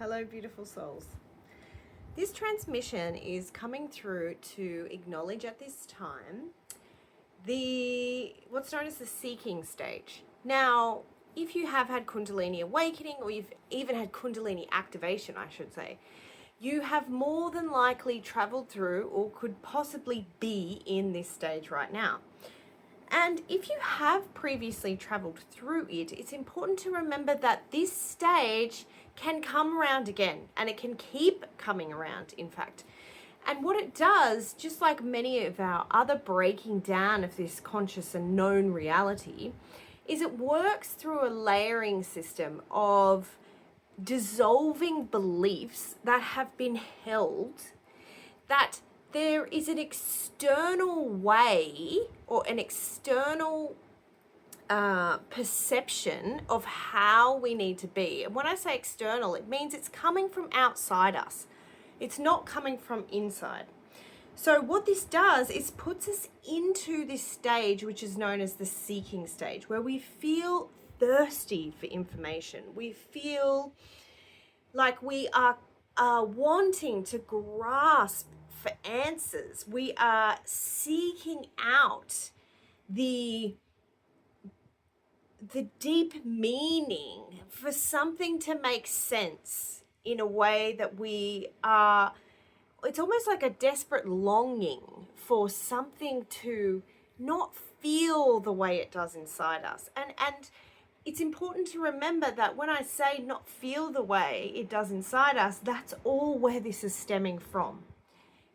Hello, beautiful souls. This transmission is coming through to acknowledge at this time what's known as the seeking stage. Now, if you have had Kundalini awakening, or you've even had Kundalini activation, I should say, you have more than likely traveled through or could possibly be in this stage right now. And if you have previously traveled through it, it's important to remember that this stage can come around again, and it can keep coming around, in fact. And what it does, just like many of our other breaking down of this conscious and known reality, is it works through a layering system of dissolving beliefs that have been held, that there is an external way or an external perception of how we need to be. And when I say external, it means it's coming from outside us. It's not coming from inside. So what this does is puts us into this stage, which is known as the seeking stage, where we feel thirsty for information. We feel like we are wanting to grasp for answers. We are seeking out the deep meaning for something to make sense in a way that it's almost like a desperate longing for something to not feel the way it does inside us. And it's important to remember that when I say not feel the way it does inside us, that's all where this is stemming from.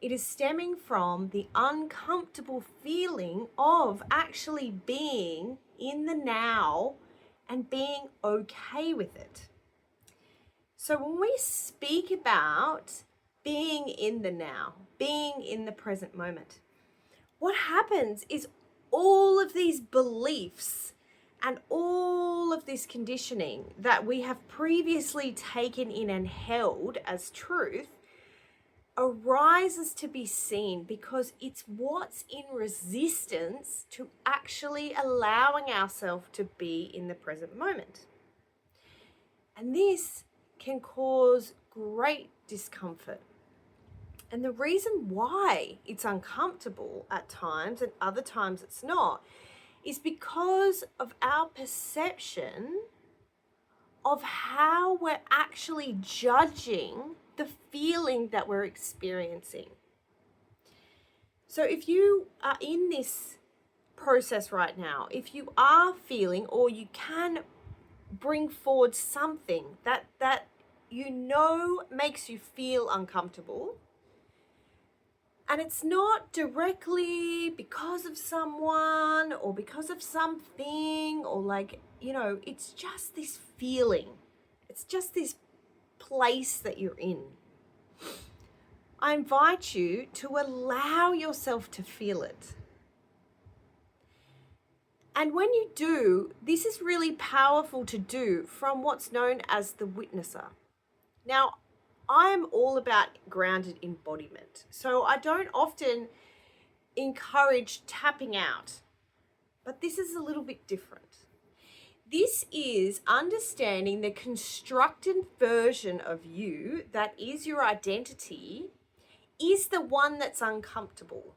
It is stemming from the uncomfortable feeling of actually being in the now and being okay with it. So when we speak about being in the now, being in the present moment, what happens is all of these beliefs and all of this conditioning that we have previously taken in and held as truth arises to be seen, because it's what's in resistance to actually allowing ourselves to be in the present moment. And this can cause great discomfort. And the reason why it's uncomfortable at times and other times it's not is because of our perception of how we're actually judging the feeling that we're experiencing. So if you are in this process right now, if you are feeling, or you can bring forward something that you know makes you feel uncomfortable, and it's not directly because of someone or because of something, or it's just this feeling. It's just this place that you're in. I invite you to allow yourself to feel it. And when you do, this is really powerful to do from what's known as the witnesser. Now, I am all about grounded embodiment, so I don't often encourage tapping out, but this is a little bit different. This is understanding the constructed version of you that is your identity is the one that's uncomfortable,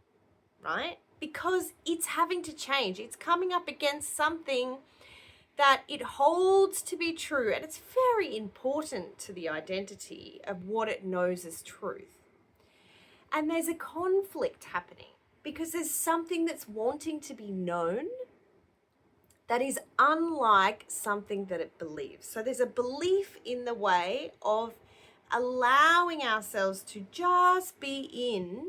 right? Because it's having to change. It's coming up against something that it holds to be true, and it's very important to the identity of what it knows as truth. And there's a conflict happening because there's something that's wanting to be known that is unlike something that it believes. So there's a belief in the way of allowing ourselves to just be in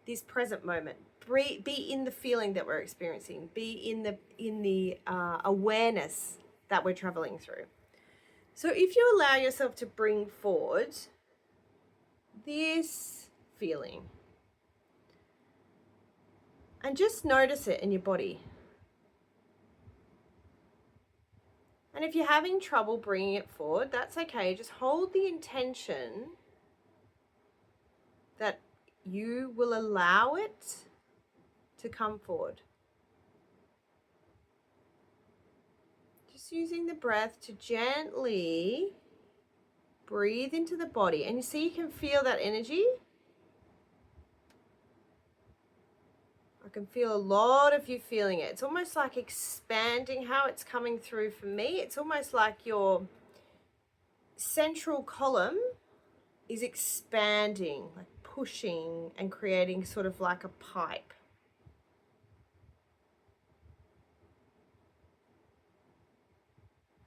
this present moment, be in the feeling that we're experiencing, be in the awareness that we're traveling through. So if you allow yourself to bring forward this feeling and just notice it in your body. And if you're having trouble bringing it forward, that's okay. Just hold the intention that you will allow it to come forward. Just using the breath to gently Breathe into the body, and you see you can feel that energy. I can feel a lot of you feeling it. It's almost like expanding how it's coming through for me. It's almost like your central column is expanding, like pushing and creating sort of like a pipe.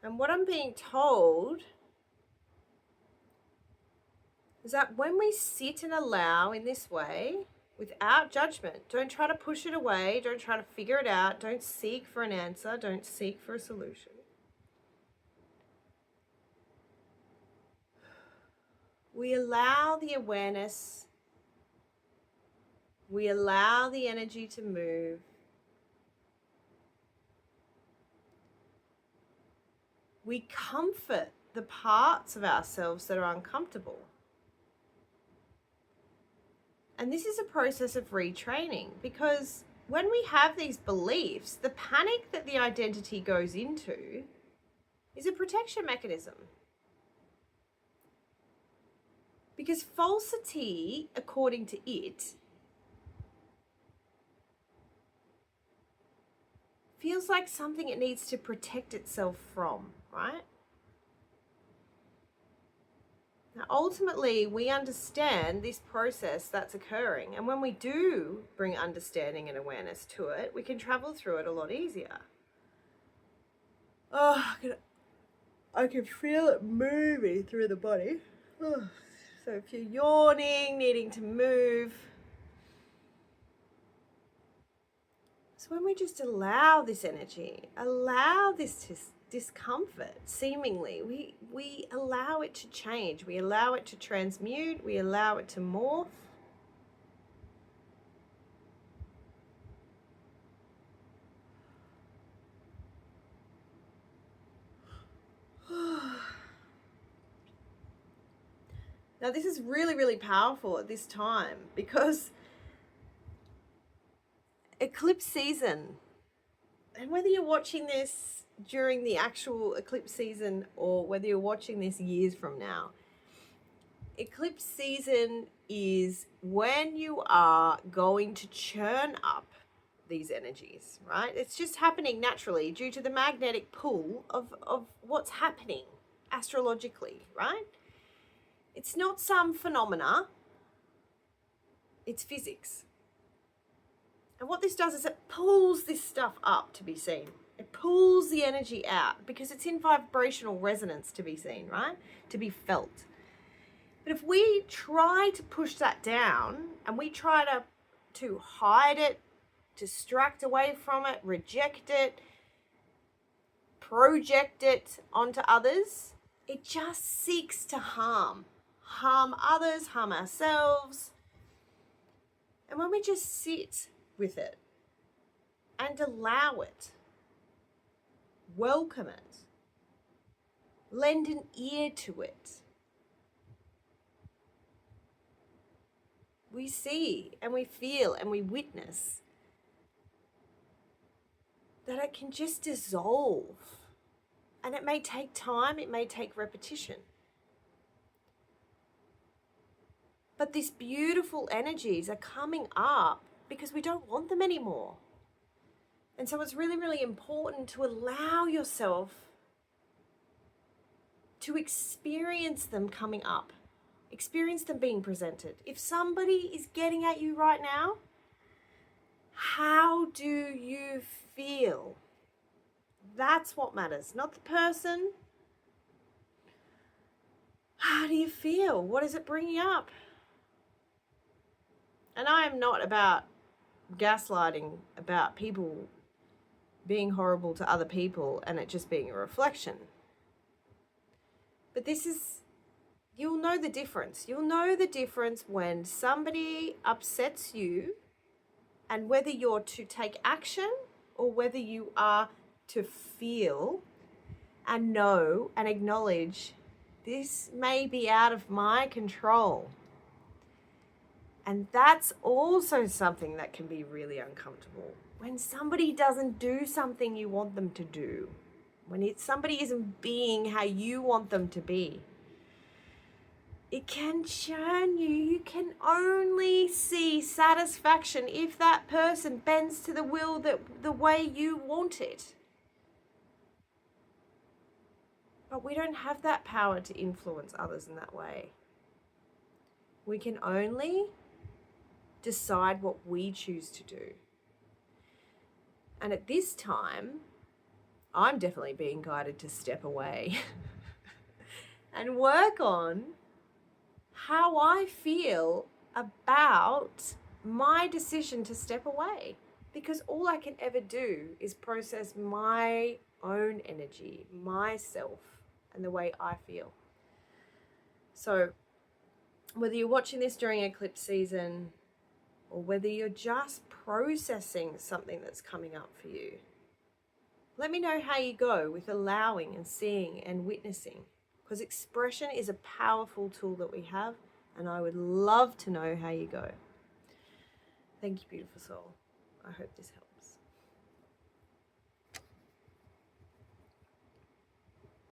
And what I'm being told is that when we sit and allow in this way, without judgment, don't try to push it away, don't try to figure it out, don't seek for an answer, don't seek for a solution. We allow the awareness, we allow the energy to move. We comfort the parts of ourselves that are uncomfortable. And this is a process of retraining, because when we have these beliefs, the panic that the identity goes into is a protection mechanism. Because falsity, according to it, feels like something it needs to protect itself from, right? Now, ultimately, we understand this process that's occurring. And when we do bring understanding and awareness to it, we can travel through it a lot easier. Oh, I can feel it moving through the body. Oh. So if you're yawning, needing to move. So when we just allow this energy, allow this discomfort, seemingly, we allow it to change. We allow it to transmute. We allow it to morph. Now, this is really, really powerful at this time, because eclipse season, and whether you're watching this during the actual eclipse season or whether you're watching this years from now, eclipse season is when you are going to churn up these energies, right? It's just happening naturally due to the magnetic pull of what's happening astrologically, right? It's not some phenomena, it's physics. And what this does is it pulls this stuff up to be seen. It pulls the energy out because it's in vibrational resonance to be seen, right? To be felt. But if we try to push that down and we try to hide it, distract away from it, reject it, project it onto others, it just seeks to harm others, harm ourselves. And when we just sit with it and allow it, welcome it, lend an ear to it, we see and we feel and we witness that it can just dissolve. And it may take time, it may take repetition. But these beautiful energies are coming up because we don't want them anymore. And so it's really, really important to allow yourself to experience them coming up, experience them being presented. If somebody is getting at you right now, how do you feel? That's what matters, not the person. How do you feel? What is it bringing up? And I am not about gaslighting, about people being horrible to other people and it just being a reflection. But you'll know the difference. You'll know the difference when somebody upsets you, and whether you're to take action or whether you are to feel and know and acknowledge this may be out of my control. And that's also something that can be really uncomfortable. When somebody doesn't do something you want them to do, when somebody isn't being how you want them to be. It can churn you. You can only see satisfaction if that person bends to the will that the way you want it. But we don't have that power to influence others in that way. We can only decide what we choose to do. And at this time, I'm definitely being guided to step away and work on how I feel about my decision to step away. Because all I can ever do is process my own energy, myself, and the way I feel. So whether you're watching this during eclipse season or whether you're just processing something that's coming up for you, let me know how you go with allowing and seeing and witnessing, because expression is a powerful tool that we have, and I would love to know how you go. Thank you, beautiful soul. I hope this helps.